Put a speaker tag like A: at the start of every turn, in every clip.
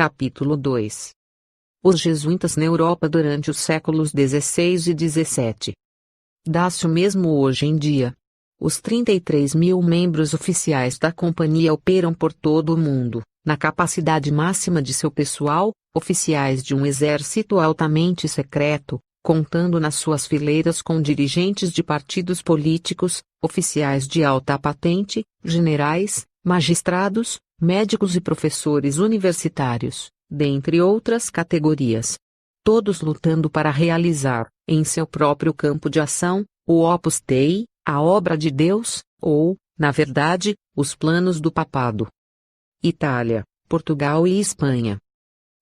A: Capítulo 2. Os jesuítas na Europa durante os séculos XVI e XVII. Dá-se o mesmo hoje em dia. Os 33 mil membros oficiais da companhia operam por todo o mundo, na capacidade máxima de seu pessoal, oficiais de um exército altamente secreto, contando nas suas fileiras com dirigentes de partidos políticos, oficiais de alta patente, generais, magistrados, médicos e professores universitários, dentre outras categorias. Todos lutando para realizar, em seu próprio campo de ação, o Opus Dei, a obra de Deus, ou, na verdade, os planos do papado. Itália, Portugal e Espanha.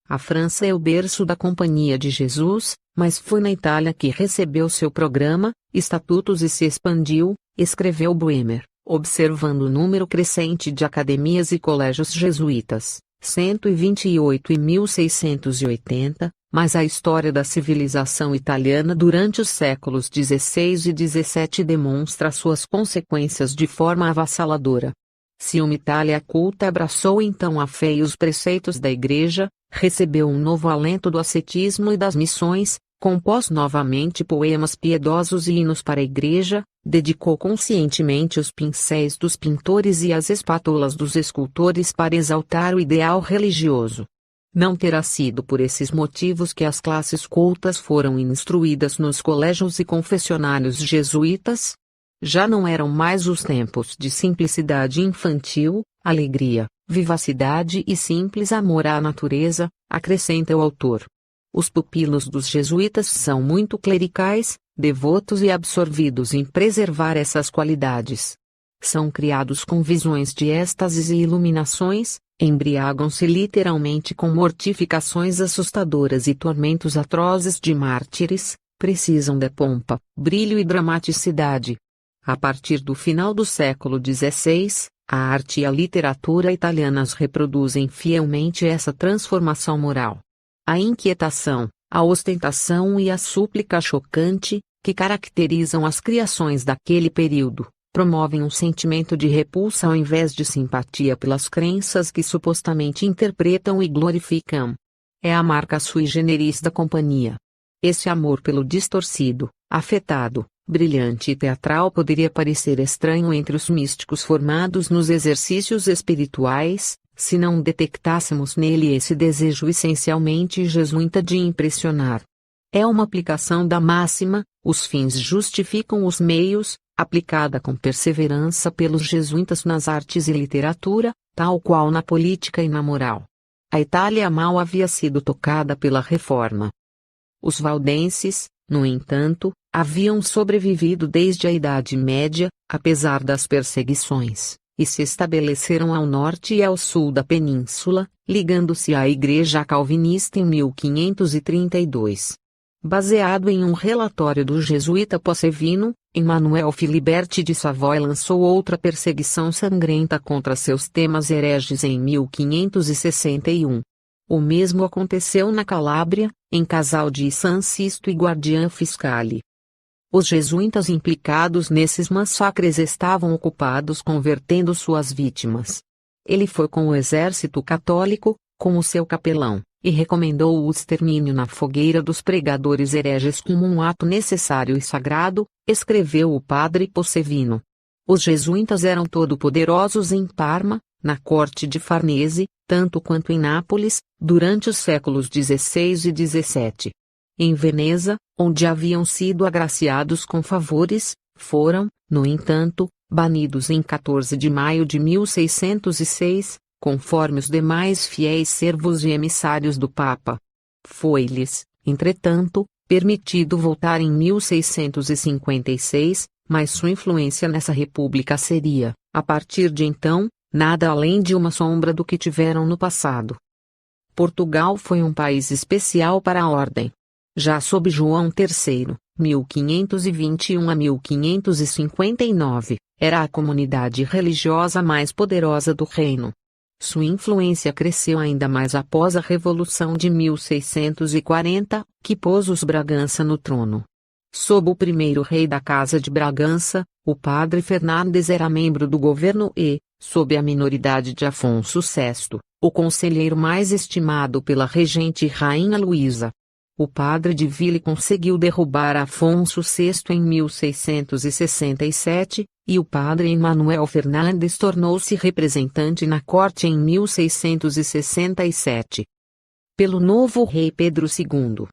A: A França é o berço da Companhia de Jesus, mas foi na Itália que recebeu seu programa, estatutos e se expandiu, escreveu Boehmer, observando o número crescente de academias e colégios jesuítas, 128 em 1680, mas a história da civilização italiana durante os séculos XVI e XVII demonstra suas consequências de forma avassaladora. Se uma Itália culta abraçou então a fé e os preceitos da Igreja, recebeu um novo alento do ascetismo e das missões, compôs novamente poemas piedosos e hinos para a Igreja, dedicou conscientemente os pincéis dos pintores e as espátulas dos escultores para exaltar o ideal religioso. Não terá sido por esses motivos que as classes cultas foram instruídas nos colégios e confessionários jesuítas? Já não eram mais os tempos de simplicidade infantil, alegria, vivacidade e simples amor à natureza, acrescenta o autor. Os pupilos dos jesuítas são muito clericais, devotos e absorvidos em preservar essas qualidades. São criados com visões de êxtases e iluminações, embriagam-se literalmente com mortificações assustadoras e tormentos atrozes de mártires, precisam de pompa, brilho e dramaticidade. A partir do final do século XVI, a arte e a literatura italianas reproduzem fielmente essa transformação moral. A inquietação, a ostentação e a súplica chocante, que caracterizam as criações daquele período, promovem um sentimento de repulsa ao invés de simpatia pelas crenças que supostamente interpretam e glorificam. É a marca sui generis da companhia. Esse amor pelo distorcido, afetado, brilhante e teatral poderia parecer estranho entre os místicos formados nos exercícios espirituais, se não detectássemos nele esse desejo essencialmente jesuíta de impressionar. É uma aplicação da máxima, os fins justificam os meios, aplicada com perseverança pelos jesuítas nas artes e literatura, tal qual na política e na moral. A Itália mal havia sido tocada pela Reforma. Os valdenses, no entanto, haviam sobrevivido desde a Idade Média, apesar das perseguições, e se estabeleceram ao norte e ao sul da península, ligando-se à Igreja Calvinista em 1532. Baseado em um relatório do jesuíta Possevino, Emmanuel Filiberti de Savoy lançou outra perseguição sangrenta contra seus temas hereges em 1561. O mesmo aconteceu na Calábria, em Casal de San Sisto e Guardiã Fiscale. Os jesuítas implicados nesses massacres estavam ocupados convertendo suas vítimas. Ele foi com o exército católico, como seu capelão, e recomendou o extermínio na fogueira dos pregadores hereges como um ato necessário e sagrado, escreveu o padre Possevino. Os jesuítas eram todo-poderosos em Parma, na corte de Farnese, tanto quanto em Nápoles, durante os séculos XVI e XVII. Em Veneza, onde haviam sido agraciados com favores, foram, no entanto, banidos em 14 de maio de 1606, conforme os demais fiéis servos e emissários do Papa. Foi-lhes, entretanto, permitido voltar em 1656, mas sua influência nessa república seria, a partir de então, nada além de uma sombra do que tiveram no passado. Portugal foi um país especial para a ordem. Já sob João III, 1521 a 1559, era a comunidade religiosa mais poderosa do reino. Sua influência cresceu ainda mais após a Revolução de 1640, que pôs os Bragança no trono. Sob o primeiro rei da Casa de Bragança, o padre Fernandes era membro do governo e, sob a minoridade de Afonso VI, o conselheiro mais estimado pela regente Rainha Luísa. O padre de Ville conseguiu derrubar Afonso VI em 1667, e o padre Emanuel Fernandes tornou-se representante na corte em 1667. Pelo novo rei Pedro II.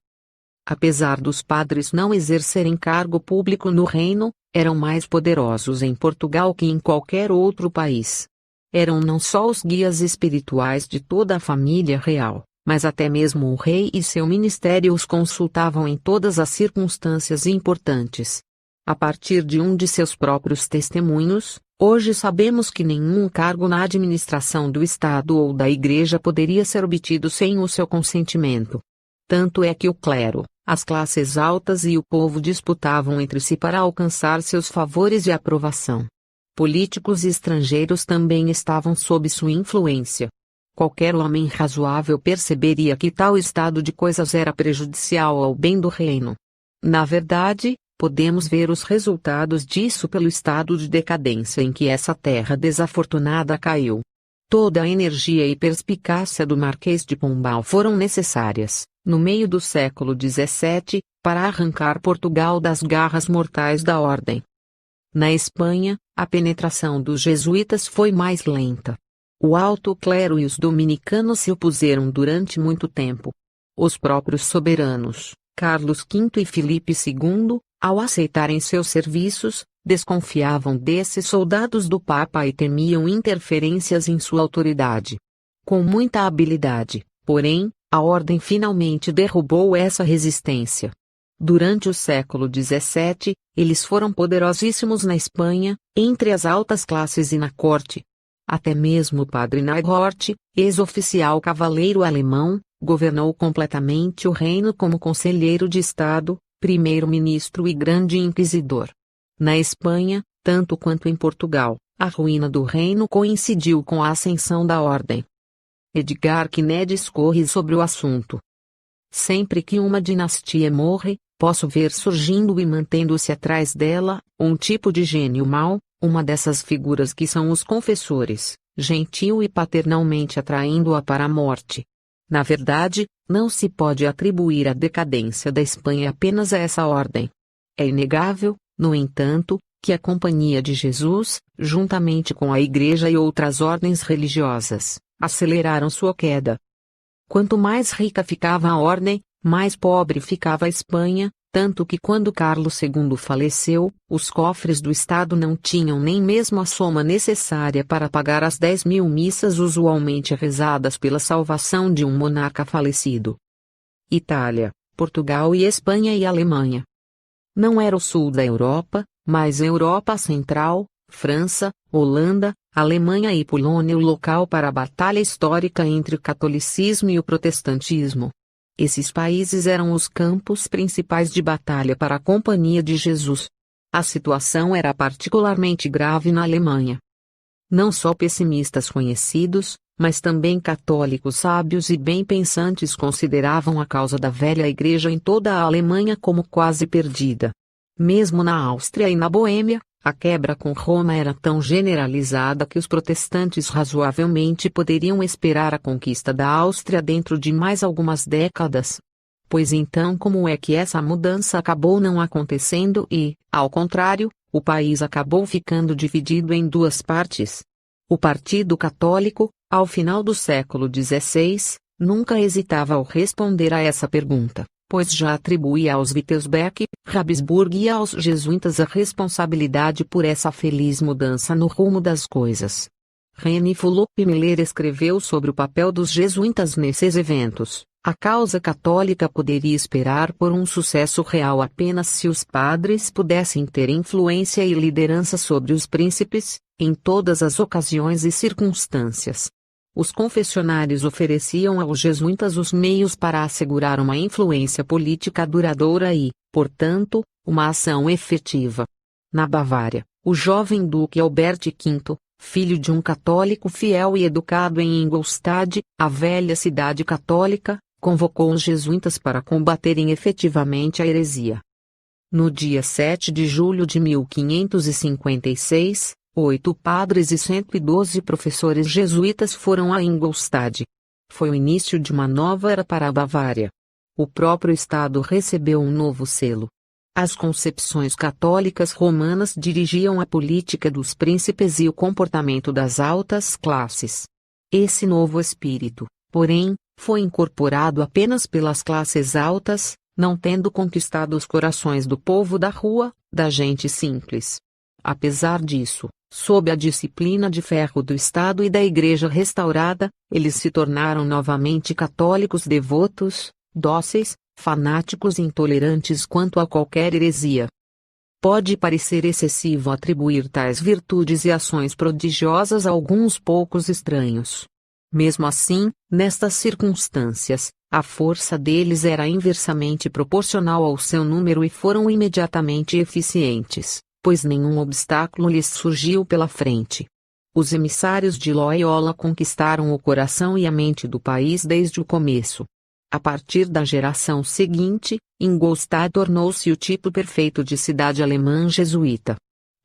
A: Apesar dos padres não exercerem cargo público no reino, eram mais poderosos em Portugal que em qualquer outro país. Eram não só os guias espirituais de toda a família real, mas até mesmo o rei e seu ministério os consultavam em todas as circunstâncias importantes. A partir de um de seus próprios testemunhos, hoje sabemos que nenhum cargo na administração do Estado ou da Igreja poderia ser obtido sem o seu consentimento. Tanto é que o clero, as classes altas e o povo disputavam entre si para alcançar seus favores e aprovação. Políticos estrangeiros também estavam sob sua influência. Qualquer homem razoável perceberia que tal estado de coisas era prejudicial ao bem do reino. Na verdade, podemos ver os resultados disso pelo estado de decadência em que essa terra desafortunada caiu. Toda a energia e perspicácia do Marquês de Pombal foram necessárias, no meio do século XVII, para arrancar Portugal das garras mortais da ordem. Na Espanha, a penetração dos jesuítas foi mais lenta. O alto clero e os dominicanos se opuseram durante muito tempo. Os próprios soberanos, Carlos V e Filipe II, ao aceitarem seus serviços, desconfiavam desses soldados do Papa e temiam interferências em sua autoridade. Com muita habilidade, porém, a ordem finalmente derrubou essa resistência. Durante o século XVII, eles foram poderosíssimos na Espanha, entre as altas classes e na corte. Até mesmo o padre Neighort, ex-oficial cavaleiro alemão, governou completamente o reino como conselheiro de Estado, primeiro-ministro e grande inquisidor. Na Espanha, tanto quanto em Portugal, a ruína do reino coincidiu com a ascensão da ordem. Edgar Quinet discorre sobre o assunto. Sempre que uma dinastia morre, posso ver surgindo e mantendo-se atrás dela, um tipo de gênio mau, uma dessas figuras que são os confessores, gentil e paternalmente atraindo-a para a morte. Na verdade, não se pode atribuir a decadência da Espanha apenas a essa ordem. É inegável, no entanto, que a Companhia de Jesus, juntamente com a Igreja e outras ordens religiosas, aceleraram sua queda. Quanto mais rica ficava a ordem, mais pobre ficava a Espanha, tanto que quando Carlos II faleceu, os cofres do Estado não tinham nem mesmo a soma necessária para pagar as 10.000 missas usualmente rezadas pela salvação de um monarca falecido. Itália, Portugal e Espanha e Alemanha. Não era o sul da Europa, mas a Europa Central, França, Holanda, Alemanha e Polônia o local para a batalha histórica entre o catolicismo e o protestantismo. Esses países eram os campos principais de batalha para a Companhia de Jesus. A situação era particularmente grave na Alemanha. Não só pessimistas conhecidos, mas também católicos sábios e bem-pensantes consideravam a causa da velha igreja em toda a Alemanha como quase perdida. Mesmo na Áustria e na Boêmia, a quebra com Roma era tão generalizada que os protestantes razoavelmente poderiam esperar a conquista da Áustria dentro de mais algumas décadas. Pois então como é que essa mudança acabou não acontecendo e, ao contrário, o país acabou ficando dividido em duas partes? O Partido Católico, ao final do século XVI, nunca hesitava ao responder a essa pergunta, pois já atribuía aos Wittelsbach, Habsburg e aos jesuítas a responsabilidade por essa feliz mudança no rumo das coisas. René Philippe Miller escreveu sobre o papel dos jesuítas nesses eventos. A causa católica poderia esperar por um sucesso real apenas se os padres pudessem ter influência e liderança sobre os príncipes, em todas as ocasiões e circunstâncias. Os confessionários ofereciam aos jesuítas os meios para assegurar uma influência política duradoura e, portanto, uma ação efetiva. Na Bavária, o jovem duque Albert V, filho de um católico fiel e educado em Ingolstadt, a velha cidade católica, convocou os jesuítas para combaterem efetivamente a heresia. No dia 7 de julho de 1556, 8 padres e 112 professores jesuítas foram a Ingolstadt. Foi o início de uma nova era para a Bavária. O próprio Estado recebeu um novo selo. As concepções católicas romanas dirigiam a política dos príncipes e o comportamento das altas classes. Esse novo espírito, porém, foi incorporado apenas pelas classes altas, não tendo conquistado os corações do povo da rua, da gente simples. Apesar disso, sob a disciplina de ferro do Estado e da Igreja restaurada, eles se tornaram novamente católicos devotos, dóceis, fanáticos e intolerantes quanto a qualquer heresia. Pode parecer excessivo atribuir tais virtudes e ações prodigiosas a alguns poucos estranhos. Mesmo assim, nestas circunstâncias, a força deles era inversamente proporcional ao seu número e foram imediatamente eficientes, pois nenhum obstáculo lhes surgiu pela frente. Os emissários de Loyola conquistaram o coração e a mente do país desde o começo. A partir da geração seguinte, Ingolstadt tornou-se o tipo perfeito de cidade alemã jesuíta.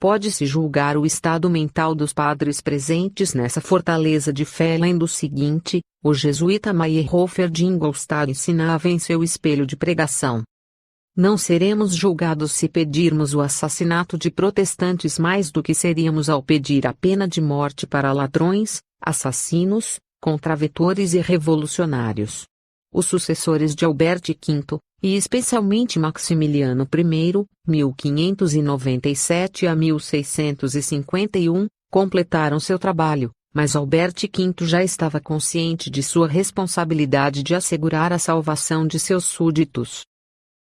A: Pode-se julgar o estado mental dos padres presentes nessa fortaleza de fé lendo o seguinte: o jesuíta Meyerhofer de Ingolstadt ensinava em seu espelho de pregação: não seremos julgados se pedirmos o assassinato de protestantes mais do que seríamos ao pedir a pena de morte para ladrões, assassinos, contravetores e revolucionários. Os sucessores de Albert V, e especialmente Maximiliano I, 1597 a 1651, completaram seu trabalho, mas Albert V já estava consciente de sua responsabilidade de assegurar a salvação de seus súditos.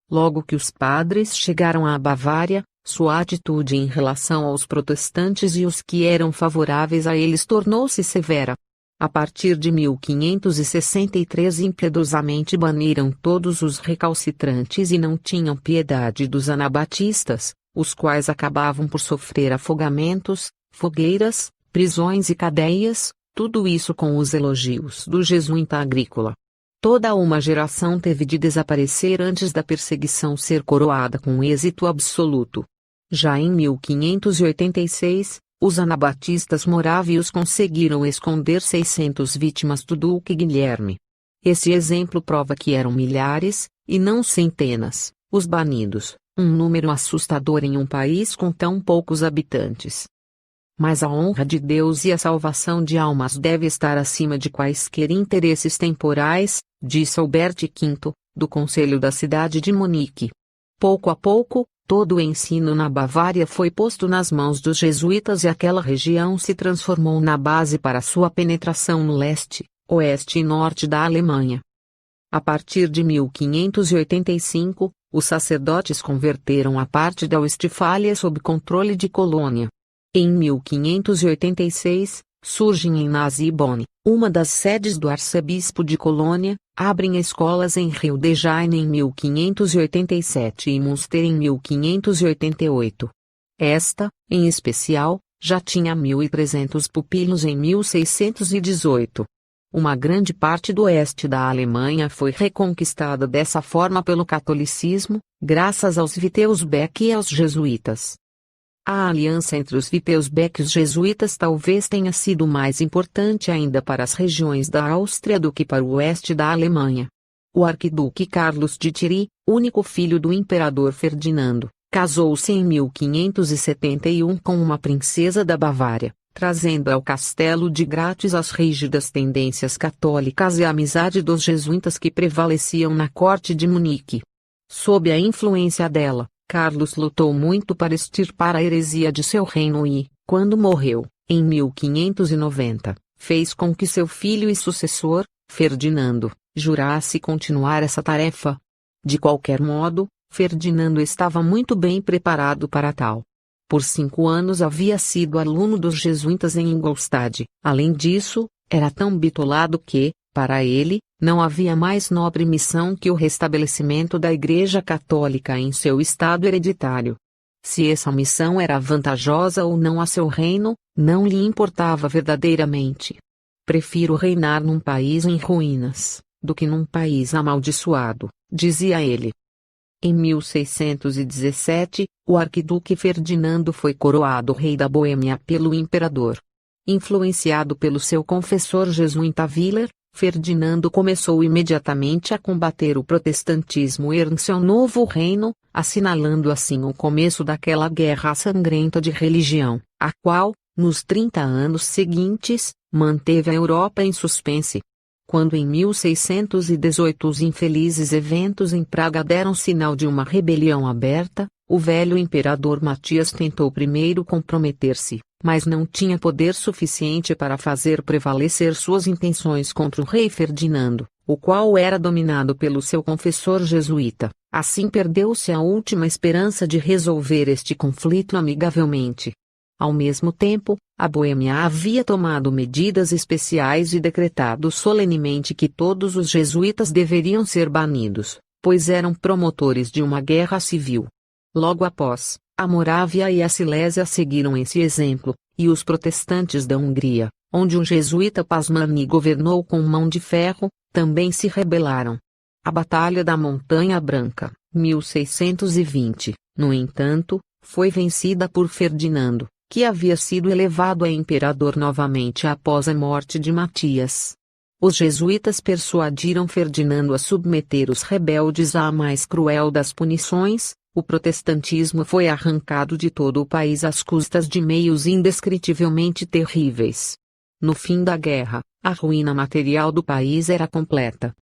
A: Logo que os padres chegaram à Bavária, sua atitude em relação aos protestantes e os que eram favoráveis a eles tornou-se severa. A partir de 1563 impiedosamente baniram todos os recalcitrantes e não tinham piedade dos anabatistas, os quais acabavam por sofrer afogamentos, fogueiras, prisões e cadeias, tudo isso com os elogios do jesuíta agrícola. Toda uma geração teve de desaparecer antes da perseguição ser coroada com êxito absoluto. Já em 1586, os anabatistas morávios conseguiram esconder 600 vítimas do duque Guilherme. Esse exemplo prova que eram milhares, e não centenas, os banidos, um número assustador em um país com tão poucos habitantes. Mas a honra de Deus e a salvação de almas deve estar acima de quaisquer interesses temporais, disse Albert V, do Conselho da cidade de Munique. Pouco a pouco, todo o ensino na Bavária foi posto nas mãos dos jesuítas e aquela região se transformou na base para sua penetração no leste, oeste e norte da Alemanha. A partir de 1585, os sacerdotes converteram a parte da Westfália sob controle de Colônia. Em 1586, surgem em Nasibone, uma das sedes do arcebispo de Colônia, abrem escolas em Rio de Janeiro em 1587 e Münster em 1588. Esta, em especial, já tinha 1.300 pupilos em 1618. Uma grande parte do oeste da Alemanha foi reconquistada dessa forma pelo catolicismo, graças aos Wittelsbach e aos jesuítas. A aliança entre os Wittelsbach e os jesuítas talvez tenha sido mais importante ainda para as regiões da Áustria do que para o oeste da Alemanha. O arquiduque Carlos de Thierry, único filho do imperador Ferdinando, casou-se em 1571 com uma princesa da Bavária, trazendo ao castelo de Gratz as rígidas tendências católicas e a amizade dos jesuítas que prevaleciam na corte de Munique. Sob a influência dela, Carlos lutou muito para extirpar a heresia de seu reino e, quando morreu, em 1590, fez com que seu filho e sucessor, Ferdinando, jurasse continuar essa tarefa. De qualquer modo, Ferdinando estava muito bem preparado para tal. Por 5 anos havia sido aluno dos jesuítas em Ingolstadt. Além disso, era tão bitolado que, para ele, não havia mais nobre missão que o restabelecimento da Igreja Católica em seu estado hereditário. Se essa missão era vantajosa ou não a seu reino, não lhe importava verdadeiramente. Prefiro reinar num país em ruínas, do que num país amaldiçoado, dizia ele. Em 1617, o arquiduque Ferdinando foi coroado rei da Boêmia pelo imperador. Influenciado pelo seu confessor jesuíta Willer, Ferdinando começou imediatamente a combater o protestantismo em seu novo reino, assinalando assim o começo daquela guerra sangrenta de religião, a qual, nos 30 anos seguintes, manteve a Europa em suspense. Quando em 1618 os infelizes eventos em Praga deram sinal de uma rebelião aberta, o velho imperador Matias tentou primeiro comprometer-se, mas não tinha poder suficiente para fazer prevalecer suas intenções contra o rei Ferdinando, o qual era dominado pelo seu confessor jesuíta. Assim perdeu-se a última esperança de resolver este conflito amigavelmente. Ao mesmo tempo, a Boêmia havia tomado medidas especiais e decretado solenemente que todos os jesuítas deveriam ser banidos, pois eram promotores de uma guerra civil. Logo após, a Morávia e a Silésia seguiram esse exemplo, e os protestantes da Hungria, onde um jesuíta Pazmani governou com mão de ferro, também se rebelaram. A Batalha da Montanha Branca, 1620, no entanto, foi vencida por Ferdinando, que havia sido elevado a imperador novamente após a morte de Matias. Os jesuítas persuadiram Ferdinando a submeter os rebeldes à mais cruel das punições. O protestantismo foi arrancado de todo o país às custas de meios indescritivelmente terríveis. No fim da guerra, a ruína material do país era completa.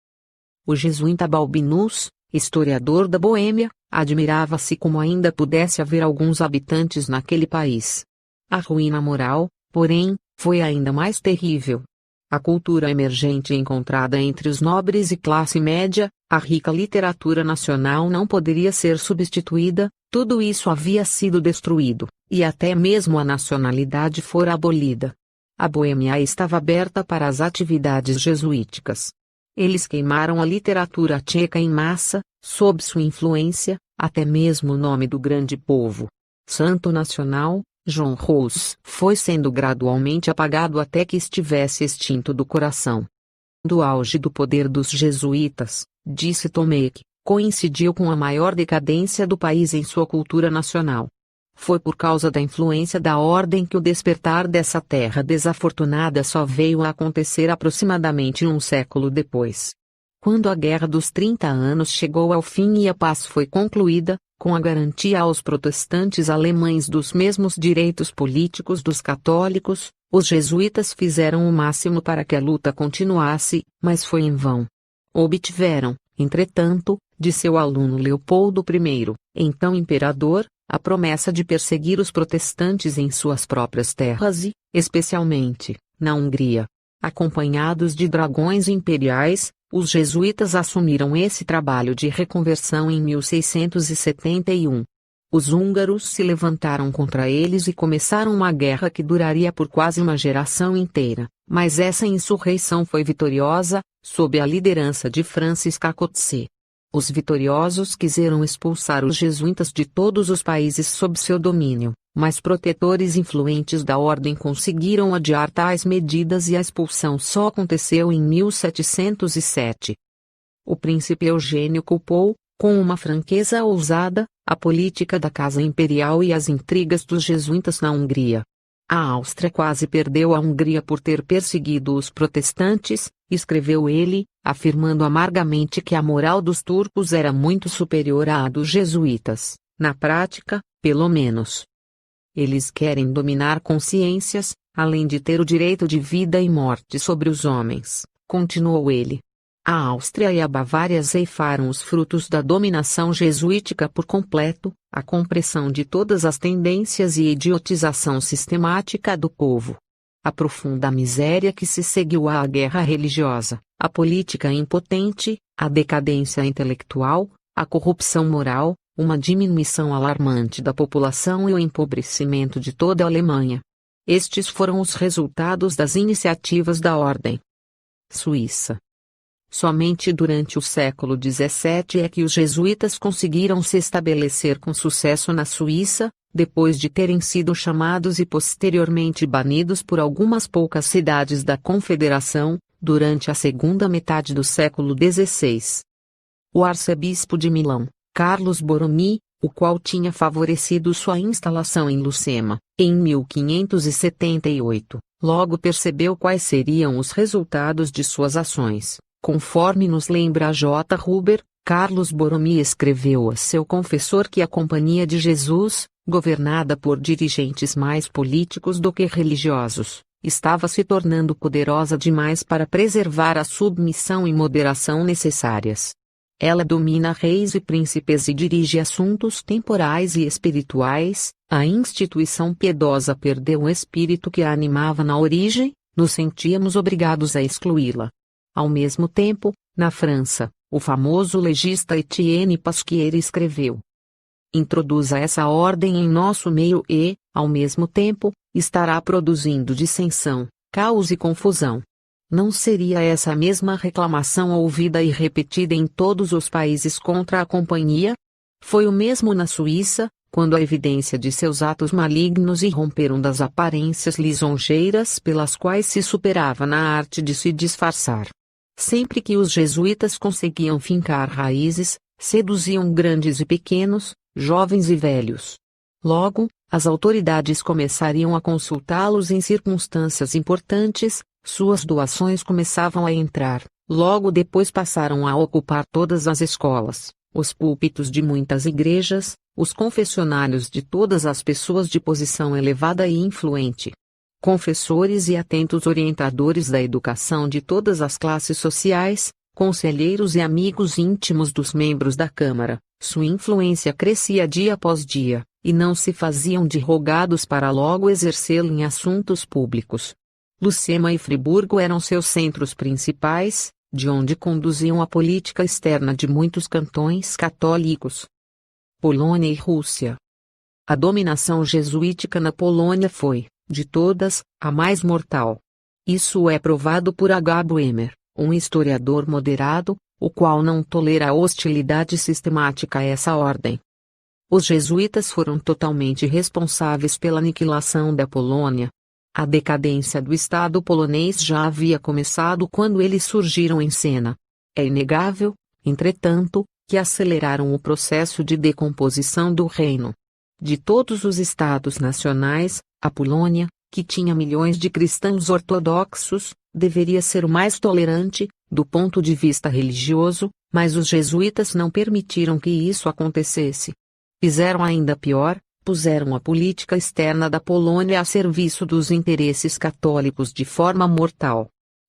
A: O jesuíta Balbinus, historiador da Boêmia, admirava-se como ainda pudesse haver alguns habitantes naquele país. A ruína moral, porém, foi ainda mais terrível. A cultura emergente encontrada entre os nobres e classe média, a rica literatura nacional não poderia ser substituída, tudo isso havia sido destruído, e até mesmo a nacionalidade fora abolida. A Boêmia estava aberta para as atividades jesuíticas. Eles queimaram a literatura tcheca em massa, sob sua influência, até mesmo o nome do grande povo, Santo Nacional, João Rous, foi sendo gradualmente apagado até que estivesse extinto do coração. Do auge do poder dos jesuítas, disse Tomek, coincidiu com a maior decadência do país em sua cultura nacional. Foi por causa da influência da ordem que o despertar dessa terra desafortunada só veio a acontecer aproximadamente um século depois. Quando a Guerra dos 30 Anos chegou ao fim e a paz foi concluída, com a garantia aos protestantes alemães dos mesmos direitos políticos dos católicos, os jesuítas fizeram o máximo para que a luta continuasse, mas foi em vão. Obtiveram, entretanto, de seu aluno Leopoldo I, então imperador, a promessa de perseguir os protestantes em suas próprias terras e, especialmente, na Hungria. Acompanhados de dragões imperiais, os jesuítas assumiram esse trabalho de reconversão em 1671. Os húngaros se levantaram contra eles e começaram uma guerra que duraria por quase uma geração inteira, mas essa insurreição foi vitoriosa, sob a liderança de Francis Kakotse. Os vitoriosos quiseram expulsar os jesuítas de todos os países sob seu domínio, mas protetores influentes da ordem conseguiram adiar tais medidas e a expulsão só aconteceu em 1707. O príncipe Eugênio culpou, com uma franqueza ousada, a política da Casa Imperial e as intrigas dos jesuítas na Hungria. A Áustria quase perdeu a Hungria por ter perseguido os protestantes, escreveu ele, afirmando amargamente que a moral dos turcos era muito superior à dos jesuítas, na prática, pelo menos. Eles querem dominar consciências, além de ter o direito de vida e morte sobre os homens, continuou ele. A Áustria e a Bavária ceifaram os frutos da dominação jesuítica por completo, a compressão de todas as tendências e idiotização sistemática do povo. A profunda miséria que se seguiu à guerra religiosa, a política impotente, a decadência intelectual, a corrupção moral, uma diminuição alarmante da população e o empobrecimento de toda a Alemanha. Estes foram os resultados das iniciativas da Ordem Suíça. Somente durante o século XVII é que os jesuítas conseguiram se estabelecer com sucesso na Suíça, depois de terem sido chamados e posteriormente banidos por algumas poucas cidades da Confederação, durante a segunda metade do século XVI. O arcebispo de Milão, Carlos Borromée, o qual tinha favorecido sua instalação em Lucema, em 1578, logo percebeu quais seriam os resultados de suas ações. Conforme nos lembra J. Huber, Carlos Borromée escreveu a seu confessor que a Companhia de Jesus, governada por dirigentes mais políticos do que religiosos, estava se tornando poderosa demais para preservar a submissão e moderação necessárias. Ela domina reis e príncipes e dirige assuntos temporais e espirituais. A instituição piedosa perdeu o espírito que a animava na origem, nos sentíamos obrigados a excluí-la. Ao mesmo tempo, na França, o famoso legista Etienne Pasquier escreveu: introduza essa ordem em nosso meio e, ao mesmo tempo, estará produzindo dissensão, caos e confusão. Não seria essa a mesma reclamação ouvida e repetida em todos os países contra a Companhia? Foi o mesmo na Suíça, quando a evidência de seus atos malignos irromperam das aparências lisonjeiras pelas quais se superava na arte de se disfarçar. Sempre que os jesuítas conseguiam fincar raízes, seduziam grandes e pequenos, jovens e velhos. Logo, as autoridades começariam a consultá-los em circunstâncias importantes, suas doações começavam a entrar, logo depois passaram a ocupar todas as escolas, os púlpitos de muitas igrejas, os confessionários de todas as pessoas de posição elevada e influente. Confessores e atentos orientadores da educação de todas as classes sociais, conselheiros e amigos íntimos dos membros da Câmara, sua influência crescia dia após dia, e não se faziam de rogados para logo exercê-lo em assuntos públicos. Lucema e Friburgo eram seus centros principais, de onde conduziam a política externa de muitos cantões católicos. Polônia e Rússia. A dominação jesuítica na Polônia foi, de todas, a mais mortal. Isso é provado por H. Bremer, um historiador moderado, o qual não tolera a hostilidade sistemática a essa ordem. Os jesuítas foram totalmente responsáveis pela aniquilação da Polônia. A decadência do Estado polonês já havia começado quando eles surgiram em cena. É inegável, entretanto, que aceleraram o processo de decomposição do reino. De todos os estados nacionais, a Polônia, que tinha milhões de cristãos ortodoxos, deveria ser o mais tolerante, do ponto de vista religioso, mas os jesuítas não permitiram que isso acontecesse. Fizeram ainda pior, puseram a política externa da Polônia a serviço dos interesses católicos de forma mortal.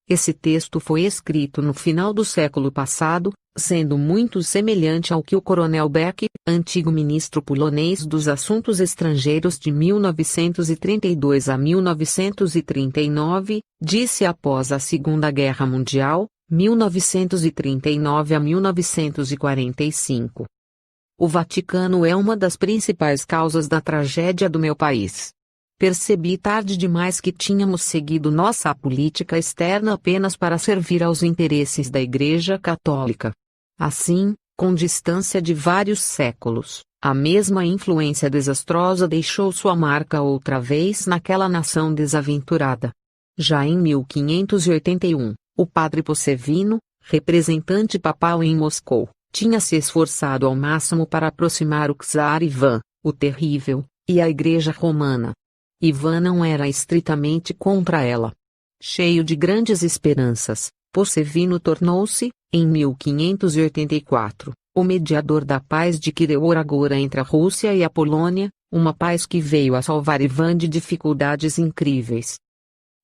A: Esse texto foi escrito no final do século passado, sendo muito semelhante ao que o coronel Beck, antigo ministro polonês dos Assuntos Estrangeiros de 1932 a 1939, disse após a Segunda Guerra Mundial, 1939 a 1945. O Vaticano é uma das principais causas da tragédia do meu país. Percebi tarde demais que tínhamos seguido nossa política externa apenas para servir aos interesses da Igreja Católica. Assim, com distância de vários séculos, a mesma influência desastrosa deixou sua marca outra vez naquela nação desaventurada. Já em 1581, o padre Possevino, representante papal em Moscou, tinha se esforçado ao máximo para aproximar o czar Ivan, o Terrível, e a Igreja Romana. Ivan não era estritamente contra ela. Cheio de grandes esperanças, Possevino tornou-se, em 1584, o mediador da paz de Kirill agora entre a Rússia e a Polônia, uma paz que veio a salvar Ivan de dificuldades incríveis.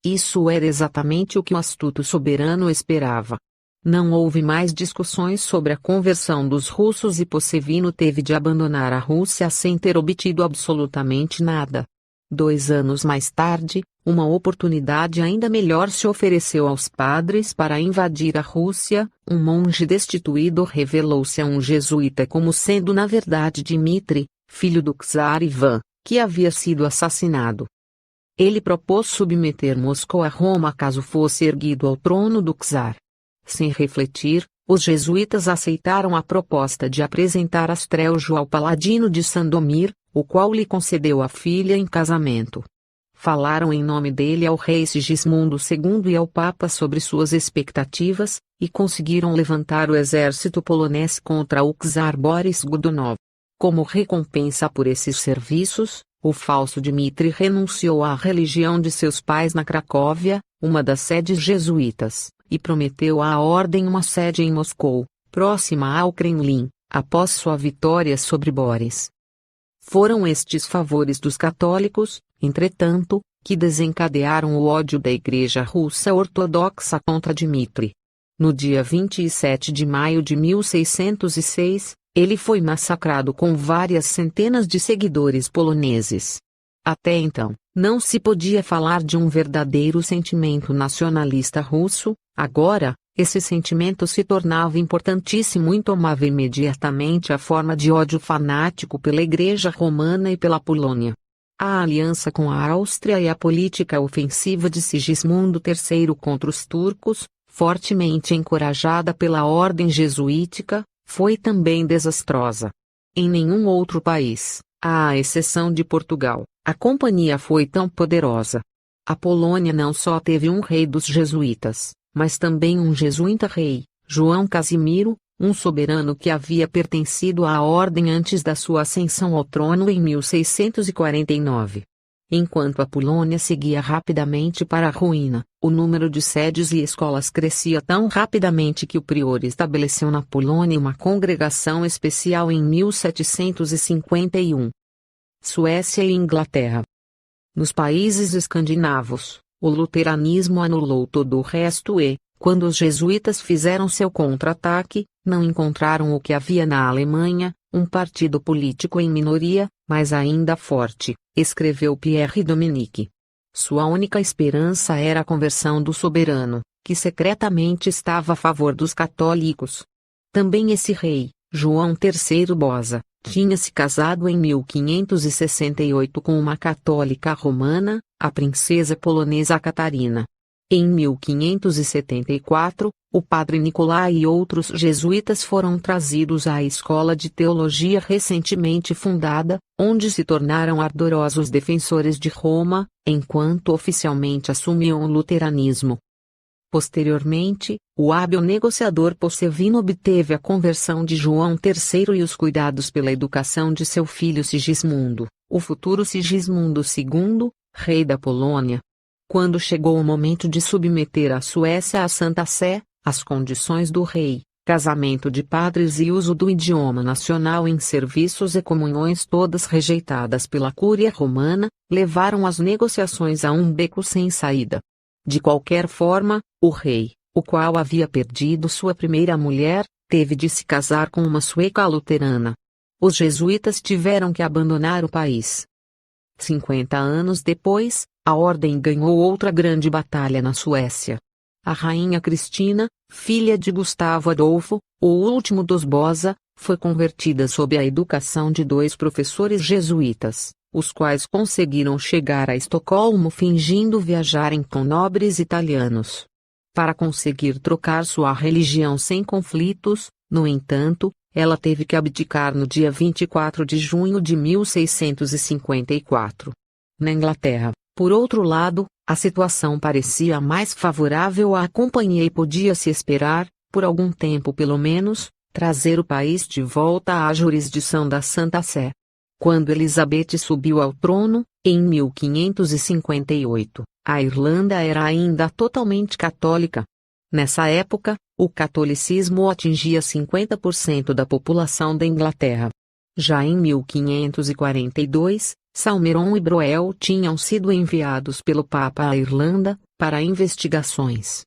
A: Isso era exatamente o que o astuto soberano esperava. Não houve mais discussões sobre a conversão dos russos e Possevino teve de abandonar a Rússia sem ter obtido absolutamente nada. 2 anos mais tarde, uma oportunidade ainda melhor se ofereceu aos padres para invadir a Rússia. Um monge destituído revelou-se a um jesuíta como sendo na verdade Dmitri, filho do czar Ivan, que havia sido assassinado. Ele propôs submeter Moscou a Roma caso fosse erguido ao trono do czar. Sem refletir, os jesuítas aceitaram a proposta de apresentar Astreljo ao paladino de Sandomir, o qual lhe concedeu a filha em casamento. falaram em nome dele ao rei Sigismundo II e ao Papa sobre suas expectativas, e conseguiram levantar o exército polonês contra o czar Boris Godunov. Como recompensa por esses serviços, o falso Dmitri renunciou à religião de seus pais na Cracóvia, uma das sedes jesuítas, e prometeu à ordem uma sede em Moscou, próxima ao Kremlin, após sua vitória sobre Boris. Foram estes favores dos católicos, entretanto, que desencadearam o ódio da Igreja Russa Ortodoxa contra Dmitri. No dia 27 de maio de 1606, ele foi massacrado com várias centenas de seguidores poloneses. Até então, não se podia falar de um verdadeiro sentimento nacionalista russo. Agora, esse sentimento se tornava importantíssimo e tomava imediatamente a forma de ódio fanático pela Igreja Romana e pela Polônia. A aliança com a Áustria e a política ofensiva de Sigismundo III contra os turcos, fortemente encorajada pela ordem jesuítica, foi também desastrosa. Em nenhum outro país, à exceção de Portugal, a companhia foi tão poderosa. A Polônia não só teve um rei dos jesuítas, mas também um jesuíta rei, João Casimiro, um soberano que havia pertencido à ordem antes da sua ascensão ao trono em 1649. Enquanto a Polônia seguia rapidamente para a ruína, o número de sedes e escolas crescia tão rapidamente que o prior estabeleceu na Polônia uma congregação especial em 1751. Suécia e Inglaterra. Nos países escandinavos, o luteranismo anulou todo o resto e, quando os jesuítas fizeram seu contra-ataque, não encontraram o que havia na Alemanha, um partido político em minoria, mas ainda forte, escreveu Pierre Dominique. Sua única esperança era a conversão do soberano, que secretamente estava a favor dos católicos. Também esse rei, João III Bosa, tinha se casado em 1568 com uma católica romana, a princesa polonesa Catarina. Em 1574, o padre Nicolai e outros jesuítas foram trazidos à escola de teologia recentemente fundada, onde se tornaram ardorosos defensores de Roma, enquanto oficialmente assumiam o luteranismo. Posteriormente, o hábil negociador Possevino obteve a conversão de João III e os cuidados pela educação de seu filho Sigismundo, o futuro Sigismundo II, rei da Polônia. Quando chegou o momento de submeter a Suécia à Santa Sé, as condições do rei, casamento de padres e uso do idioma nacional em serviços e comunhões todas rejeitadas pela Cúria Romana, levaram as negociações a um beco sem saída. De qualquer forma, o rei, o qual havia perdido sua primeira mulher, teve de se casar com uma sueca luterana. Os jesuítas tiveram que abandonar o país. 50 anos depois, a ordem ganhou outra grande batalha na Suécia. A rainha Cristina, filha de Gustavo Adolfo, o último dos Bosa, foi convertida sob a educação de dois professores jesuítas, os quais conseguiram chegar a Estocolmo fingindo viajarem com nobres italianos. Para conseguir trocar sua religião sem conflitos, no entanto, ela teve que abdicar no dia 24 de junho de 1654. Na Inglaterra, por outro lado, a situação parecia mais favorável à companhia e podia-se esperar, por algum tempo pelo menos, trazer o país de volta à jurisdição da Santa Sé. Quando Elizabeth subiu ao trono, em 1558, a Irlanda era ainda totalmente católica. Nessa época, o catolicismo atingia 50% da população da Inglaterra. Já em 1542, Salmeron e Broel tinham sido enviados pelo Papa à Irlanda, para investigações.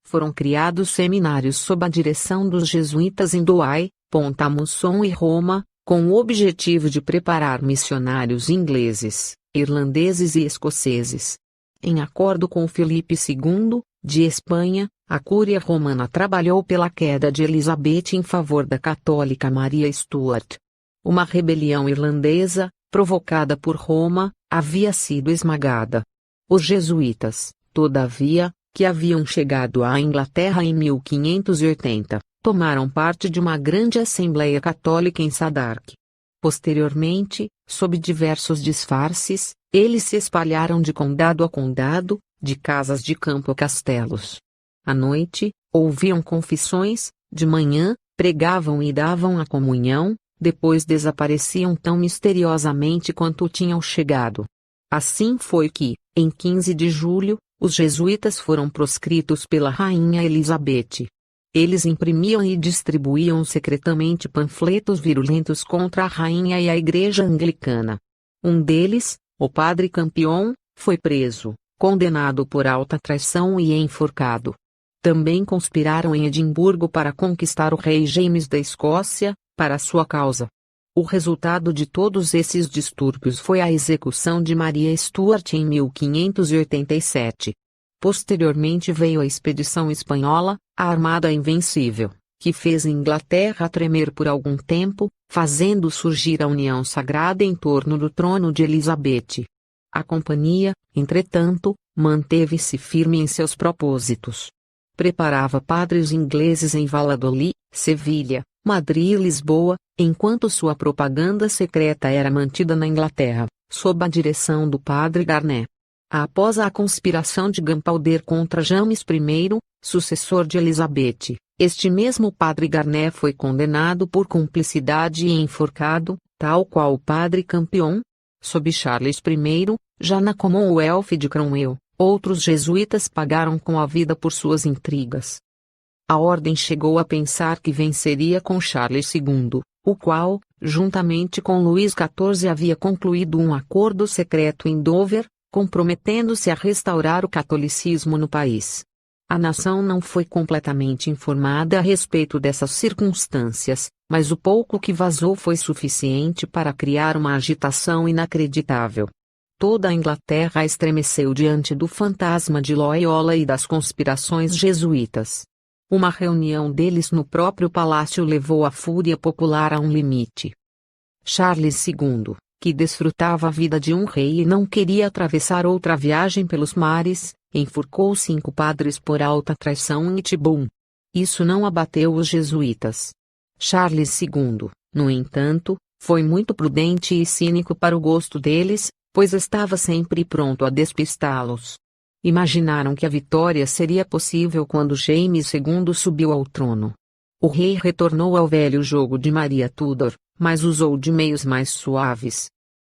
A: Foram criados seminários sob a direção dos jesuítas em Douai, Pont-à-Mousson e Roma, com o objetivo de preparar missionários ingleses, irlandeses e escoceses. Em acordo com Filipe II, de Espanha, a Cúria Romana trabalhou pela queda de Elizabeth em favor da católica Maria Stuart. Uma rebelião irlandesa, provocada por Roma, havia sido esmagada. Os jesuítas, todavia, que haviam chegado à Inglaterra em 1580, tomaram parte de uma grande assembleia católica em Sadark. Posteriormente, Sob diversos disfarces, eles se espalharam de condado a condado, de casas de campo a castelos. À noite, ouviam confissões, de manhã, pregavam e davam a comunhão, depois desapareciam tão misteriosamente quanto tinham chegado. Assim foi que, em 15 de julho, os jesuítas foram proscritos pela rainha Elizabeth. Eles imprimiam e distribuíam secretamente panfletos virulentos contra a rainha e a igreja anglicana. Um deles, o padre Campion, foi preso, condenado por alta traição e enforcado. Também conspiraram em Edimburgo para conquistar o rei James da Escócia, para sua causa. O resultado de todos esses distúrbios foi a execução de Maria Stuart em 1587. Posteriormente veio a expedição espanhola, a Armada Invencível, que fez a Inglaterra tremer por algum tempo, fazendo surgir a união sagrada em torno do trono de Elizabeth. A companhia, entretanto, manteve-se firme em seus propósitos. Preparava padres ingleses em Valladolid, Sevilha, Madrid e Lisboa, enquanto sua propaganda secreta era mantida na Inglaterra, sob a direção do padre Garnet. Após a conspiração de Gunpowder contra James I, sucessor de Elizabeth, este mesmo padre Garnet foi condenado por cumplicidade e enforcado, tal qual o padre Campion. Sob Charles I, já na Commonwealth de Cromwell, outros jesuítas pagaram com a vida por suas intrigas. A ordem chegou a pensar que venceria com Charles II, o qual, juntamente com Luís XIV, havia concluído um acordo secreto em Dover, comprometendo-se a restaurar o catolicismo no país. A nação não foi completamente informada a respeito dessas circunstâncias, mas o pouco que vazou foi suficiente para criar uma agitação inacreditável. Toda a Inglaterra estremeceu diante do fantasma de Loyola e das conspirações jesuítas. Uma reunião deles no próprio palácio levou a fúria popular a um limite. Charles II, que desfrutava a vida de um rei e não queria atravessar outra viagem pelos mares, enforcou 5 padres por alta traição em Tyburn. Isso não abateu os jesuítas. Charles II, no entanto, foi muito prudente e cínico para o gosto deles, pois estava sempre pronto a despistá-los. Imaginaram que a vitória seria possível quando James II subiu ao trono. O rei retornou ao velho jogo de Maria Tudor, mas usou de meios mais suaves.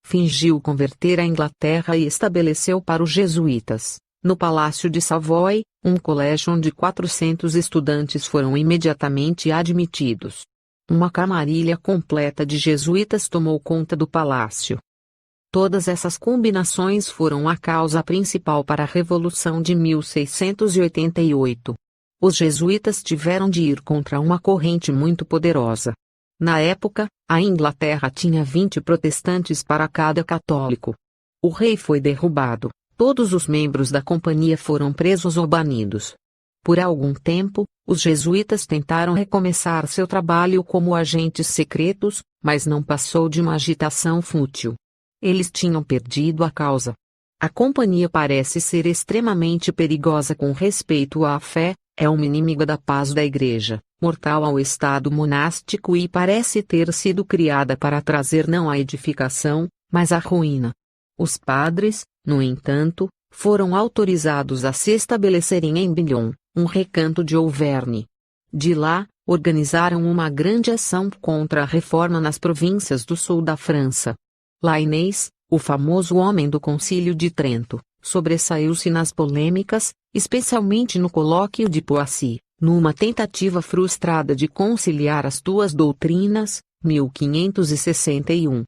A: Fingiu converter a Inglaterra e estabeleceu para os jesuítas, no Palácio de Savoy, um colégio onde 400 estudantes foram imediatamente admitidos. Uma camarilha completa de jesuítas tomou conta do palácio. Todas essas combinações foram a causa principal para a Revolução de 1688. Os jesuítas tiveram de ir contra uma corrente muito poderosa. Na época, a Inglaterra tinha 20 protestantes para cada católico. O rei foi derrubado, todos os membros da companhia foram presos ou banidos. Por algum tempo, os jesuítas tentaram recomeçar seu trabalho como agentes secretos, mas não passou de uma agitação fútil. Eles tinham perdido a causa. A companhia parece ser extremamente perigosa com respeito à fé, é uma inimiga da paz da Igreja, mortal ao estado monástico e parece ter sido criada para trazer não a edificação, mas a ruína. Os padres, no entanto, foram autorizados a se estabelecerem em Billon, um recanto de Auvergne. De lá, organizaram uma grande ação contra a reforma nas províncias do sul da França. Lainez, o famoso homem do Concílio de Trento, sobressaiu-se nas polêmicas, especialmente no colóquio de Poissy, numa tentativa frustrada de conciliar as duas doutrinas, 1561.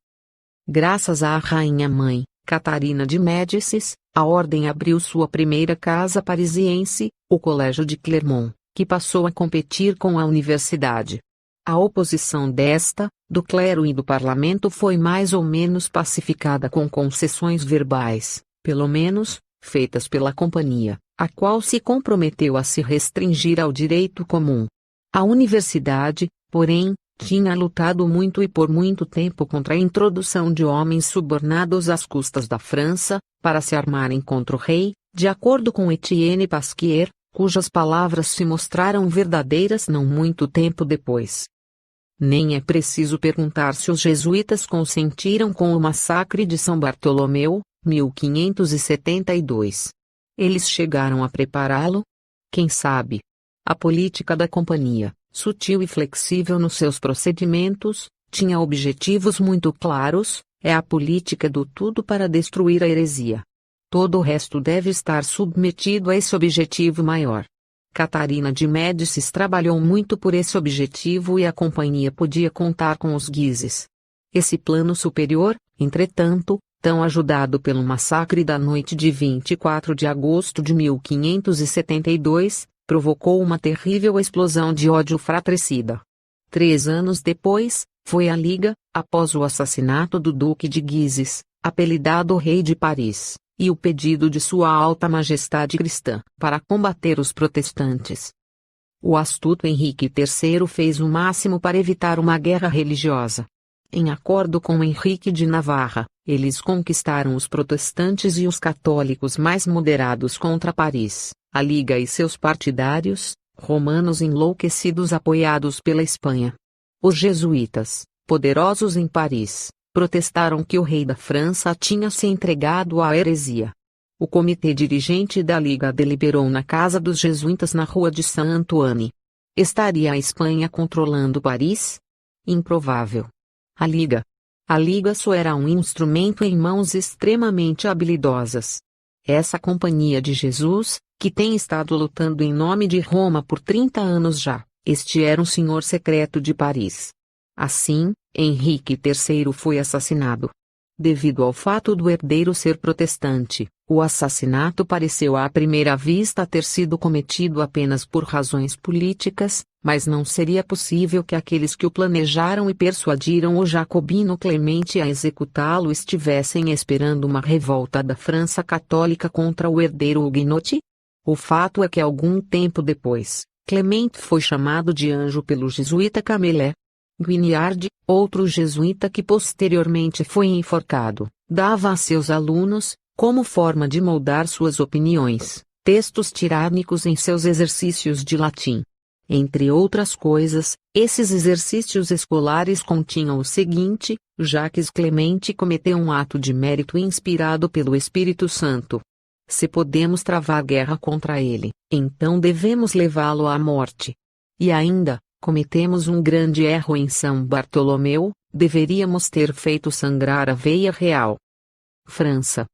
A: Graças à rainha-mãe, Catarina de Médicis, a ordem abriu sua primeira casa parisiense, o Colégio de Clermont, que passou a competir com a universidade. A oposição do clero e do parlamento foi mais ou menos pacificada com concessões verbais, pelo menos, feitas pela companhia, a qual se comprometeu a se restringir ao direito comum. A universidade, porém, tinha lutado muito e por muito tempo contra a introdução de homens subornados às custas da França, para se armarem contra o rei, de acordo com Etienne Pasquier, cujas palavras se mostraram verdadeiras não muito tempo depois. Nem é preciso perguntar se os jesuítas consentiram com o massacre de São Bartolomeu, 1572. Eles chegaram a prepará-lo? Quem sabe? A política da companhia, sutil e flexível nos seus procedimentos, tinha objetivos muito claros. É a política do tudo para destruir a heresia. Todo o resto deve estar submetido a esse objetivo maior. Catarina de Médicis trabalhou muito por esse objetivo e a companhia podia contar com os Guises. Esse plano superior, entretanto, tão ajudado pelo massacre da noite de 24 de agosto de 1572, provocou uma terrível explosão de ódio fratricida. 3 anos depois, foi a Liga, após o assassinato do Duque de Guises, apelidado Rei de Paris, e o pedido de Sua Alta Majestade Cristã para combater os protestantes. O astuto Henrique III fez o máximo para evitar uma guerra religiosa. Em acordo com Henrique de Navarra, eles conquistaram os protestantes e os católicos mais moderados contra Paris, a Liga e seus partidários, romanos enlouquecidos apoiados pela Espanha. Os jesuítas, poderosos em Paris, protestaram que o rei da França tinha se entregado à heresia. O comitê dirigente da Liga deliberou na casa dos jesuítas na rua de Saint-Antoine. Estaria a Espanha controlando Paris? Improvável. A Liga só era um instrumento em mãos extremamente habilidosas. Essa Companhia de Jesus, que tem estado lutando em nome de Roma por 30 anos já, este era um senhor secreto de Paris. Assim, Henrique III foi assassinado. Devido ao fato do herdeiro ser protestante, o assassinato pareceu à primeira vista ter sido cometido apenas por razões políticas, mas não seria possível que aqueles que o planejaram e persuadiram o jacobino Clemente a executá-lo estivessem esperando uma revolta da França católica contra o herdeiro huguenote? O fato é que algum tempo depois, Clemente foi chamado de anjo pelo jesuíta Camillé Guignard, outro jesuíta que posteriormente foi enforcado, dava a seus alunos, como forma de moldar suas opiniões, textos tirânicos em seus exercícios de latim. Entre outras coisas, esses exercícios escolares continham o seguinte: Jacques Clemente cometeu um ato de mérito inspirado pelo Espírito Santo. Se podemos travar guerra contra ele, então devemos levá-lo à morte. E ainda, cometemos um grande erro em São Bartolomeu, deveríamos ter feito sangrar a veia real. França.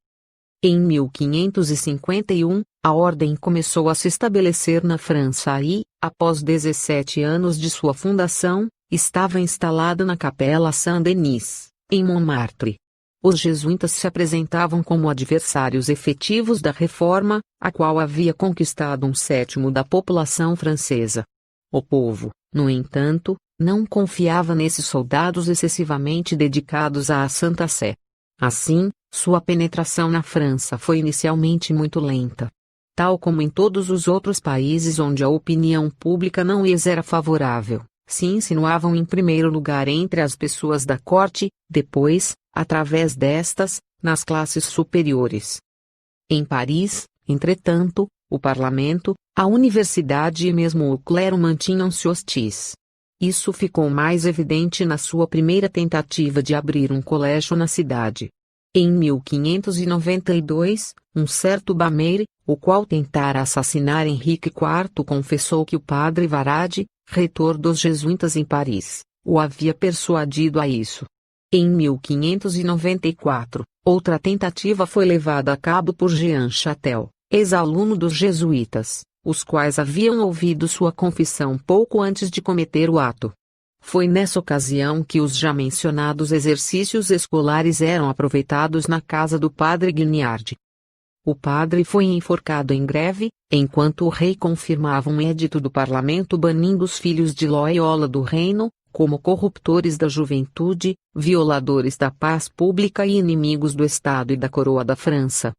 A: Em 1551, a ordem começou a se estabelecer na França e, após 17 anos de sua fundação, estava instalada na Capela Saint-Denis, em Montmartre. Os jesuítas se apresentavam como adversários efetivos da reforma, a qual havia conquistado 1/7 da população francesa. O povo, no entanto, não confiava nesses soldados excessivamente dedicados à Santa Sé. Assim, sua penetração na França foi inicialmente muito lenta. Tal como em todos os outros países onde a opinião pública não lhes era favorável, se insinuavam em primeiro lugar entre as pessoas da corte, depois, através destas, nas classes superiores. Em Paris, entretanto, o parlamento, a universidade e mesmo o clero mantinham-se hostis. Isso ficou mais evidente na sua primeira tentativa de abrir um colégio na cidade. Em 1592, um certo Bameire, o qual tentara assassinar Henrique IV, confessou que o padre Varade, reitor dos jesuítas em Paris, o havia persuadido a isso. Em 1594, outra tentativa foi levada a cabo por Jean Chatel, ex-aluno dos jesuítas, os quais haviam ouvido sua confissão pouco antes de cometer o ato. Foi nessa ocasião que os já mencionados exercícios escolares eram aproveitados na casa do padre Guignard. O padre foi enforcado em greve, enquanto o rei confirmava um edito do parlamento banindo os filhos de Loyola do reino, como corruptores da juventude, violadores da paz pública e inimigos do Estado e da coroa da França.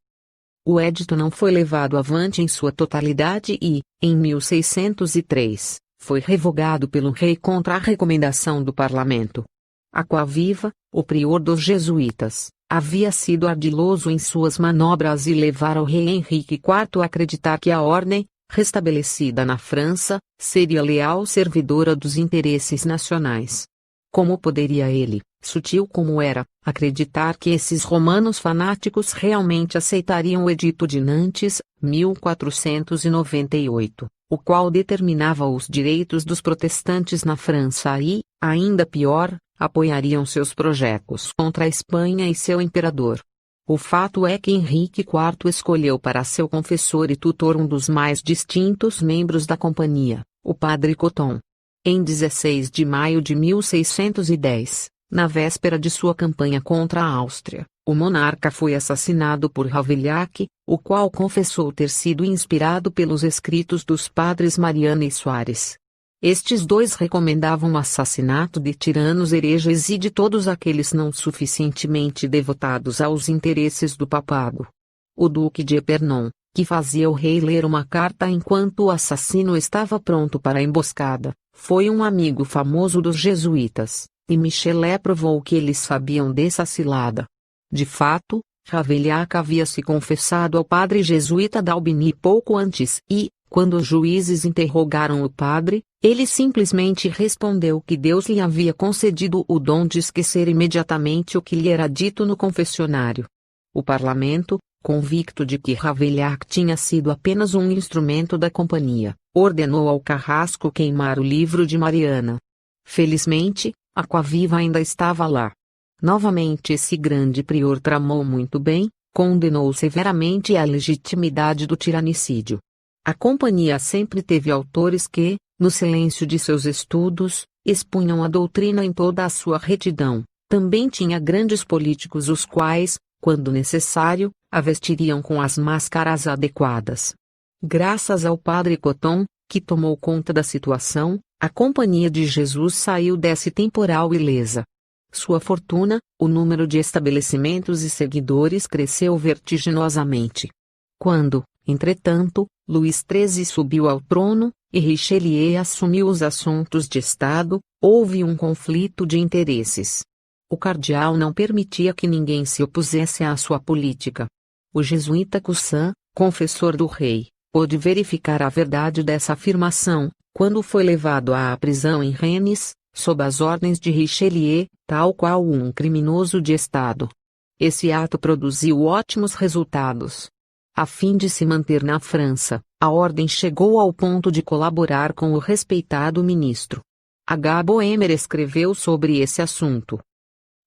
A: O edito não foi levado avante em sua totalidade e, em 1603, foi revogado pelo rei contra a recomendação do parlamento. Aquaviva, o prior dos jesuítas, havia sido ardiloso em suas manobras e levara o rei Henrique IV a acreditar que a ordem, restabelecida na França, seria leal servidora dos interesses nacionais. Como poderia ele, sutil como era, acreditar que esses romanos fanáticos realmente aceitariam o Edito de Nantes, 1498, o qual determinava os direitos dos protestantes na França e, ainda pior, apoiariam seus projetos contra a Espanha e seu imperador? O fato é que Henrique IV escolheu para seu confessor e tutor um dos mais distintos membros da companhia, o padre Coton. Em 16 de maio de 1610, na véspera de sua campanha contra a Áustria, o monarca foi assassinado por Ravaillac, o qual confessou ter sido inspirado pelos escritos dos padres Mariana e Soares. Estes dois recomendavam o assassinato de tiranos hereges e de todos aqueles não suficientemente devotados aos interesses do papado. O duque de Epernon, que fazia o rei ler uma carta enquanto o assassino estava pronto para a emboscada, foi um amigo famoso dos jesuítas, e Michelet provou que eles sabiam dessa cilada. De fato, Ravaillac havia se confessado ao padre jesuíta d'Albigny pouco antes e, quando os juízes interrogaram o padre, ele simplesmente respondeu que Deus lhe havia concedido o dom de esquecer imediatamente o que lhe era dito no confessionário. O parlamento, convicto de que Ravaillac tinha sido apenas um instrumento da companhia, ordenou ao carrasco queimar o livro de Mariana. Felizmente, Aquaviva ainda estava lá. Novamente esse grande prior tramou muito bem, condenou severamente a legitimidade do tiranicídio. A companhia sempre teve autores que, no silêncio de seus estudos, expunham a doutrina em toda a sua retidão. Também tinha grandes políticos os quais, quando necessário, a vestiriam com as máscaras adequadas. Graças ao padre Coton, que tomou conta da situação, a Companhia de Jesus saiu desse temporal ilesa. Sua fortuna, o número de estabelecimentos e seguidores cresceu vertiginosamente. Quando, entretanto, Luís XIII subiu ao trono, e Richelieu assumiu os assuntos de Estado, houve um conflito de interesses. O cardeal não permitia que ninguém se opusesse à sua política. O jesuíta Cousin, confessor do rei, pôde verificar a verdade dessa afirmação, quando foi levado à prisão em Rennes, sob as ordens de Richelieu, tal qual um criminoso de Estado. Esse ato produziu ótimos resultados. A fim de se manter na França, a ordem chegou ao ponto de colaborar com o respeitado ministro. H. Boehmer escreveu sobre esse assunto.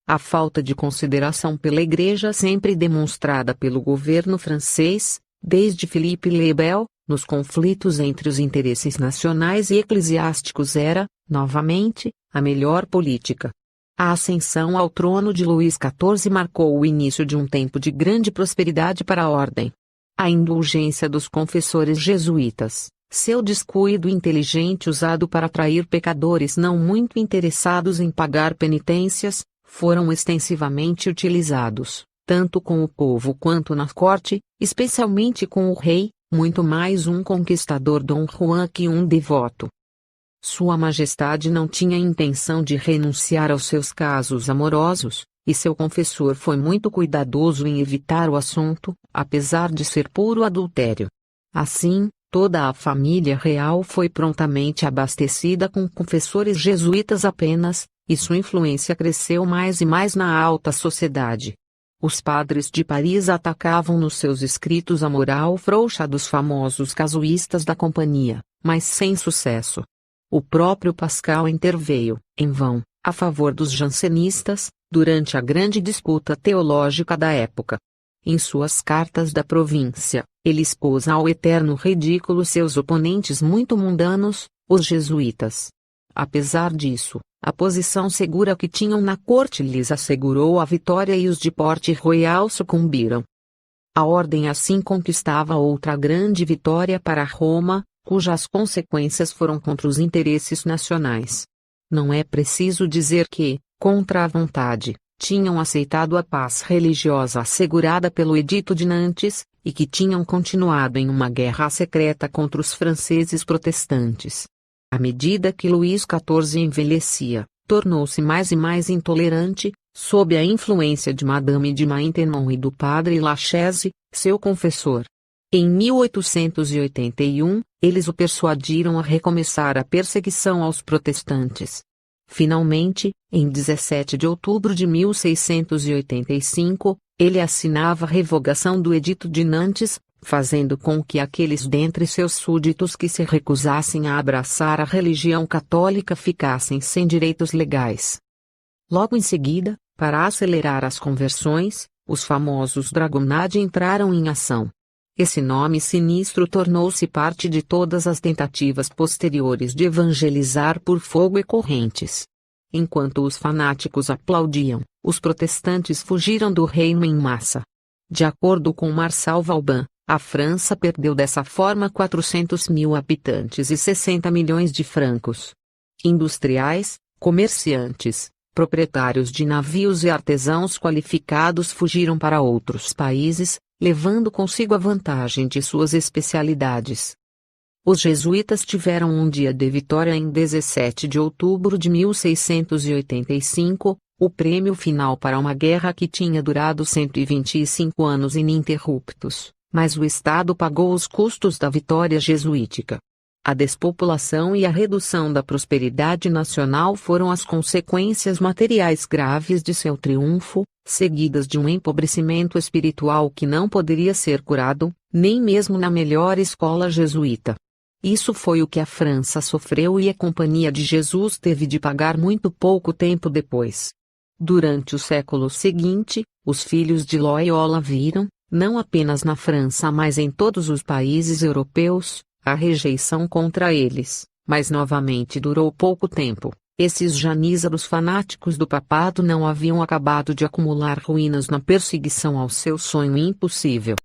A: A falta de consideração pela Igreja sempre demonstrada pelo governo francês, desde Philippe le Bel, nos conflitos entre os interesses nacionais e eclesiásticos era, novamente, a melhor política. A ascensão ao trono de Luís XIV marcou o início de um tempo de grande prosperidade para a ordem. A indulgência dos confessores jesuítas, seu descuido inteligente usado para atrair pecadores não muito interessados em pagar penitências, foram extensivamente utilizados, tanto com o povo quanto na corte, especialmente com o rei, muito mais um conquistador Dom Juan que um devoto. Sua Majestade não tinha intenção de renunciar aos seus casos amorosos, e seu confessor foi muito cuidadoso em evitar o assunto, apesar de ser puro adultério. Assim, toda a família real foi prontamente abastecida com confessores jesuítas apenas, e sua influência cresceu mais e mais na alta sociedade. Os padres de Paris atacavam nos seus escritos a moral frouxa dos famosos casuístas da companhia, mas sem sucesso. O próprio Pascal interveio, em vão, a favor dos jansenistas, durante a grande disputa teológica da época. Em suas cartas da província, ele expôs ao eterno ridículo seus oponentes muito mundanos, os jesuítas. Apesar disso, a posição segura que tinham na corte lhes assegurou a vitória e os de Porte Royal sucumbiram. A ordem assim conquistava outra grande vitória para Roma, cujas consequências foram contra os interesses nacionais. Não é preciso dizer que, contra a vontade, tinham aceitado a paz religiosa assegurada pelo Edito de Nantes, e que tinham continuado em uma guerra secreta contra os franceses protestantes. À medida que Luís XIV envelhecia, tornou-se mais e mais intolerante, sob a influência de Madame de Maintenon e do padre Lachaise, seu confessor. Em 1881, eles o persuadiram a recomeçar a perseguição aos protestantes. Finalmente, em 17 de outubro de 1685, ele assinava a revogação do Edito de Nantes, fazendo com que aqueles dentre seus súditos que se recusassem a abraçar a religião católica ficassem sem direitos legais. Logo em seguida, para acelerar as conversões, os famosos Dragonade entraram em ação. Esse nome sinistro tornou-se parte de todas as tentativas posteriores de evangelizar por fogo e correntes. Enquanto os fanáticos aplaudiam, os protestantes fugiram do reino em massa. De acordo com Marçal Vauban, a França perdeu dessa forma 400 mil habitantes e 60 milhões de francos. Industriais, comerciantes, proprietários de navios e artesãos qualificados fugiram para outros países, levando consigo a vantagem de suas especialidades. Os jesuítas tiveram um dia de vitória em 17 de outubro de 1685, o prêmio final para uma guerra que tinha durado 125 anos ininterruptos, mas o Estado pagou os custos da vitória jesuítica. A despopulação e a redução da prosperidade nacional foram as consequências materiais graves de seu triunfo, seguidas de um empobrecimento espiritual que não poderia ser curado, nem mesmo na melhor escola jesuíta. Isso foi o que a França sofreu e a Companhia de Jesus teve de pagar muito pouco tempo depois. Durante o século seguinte, os filhos de Loyola viram, não apenas na França mas em todos os países europeus, a rejeição contra eles, mas novamente durou pouco tempo. Esses janízaros fanáticos do papado não haviam acabado de acumular ruínas na perseguição ao seu sonho impossível.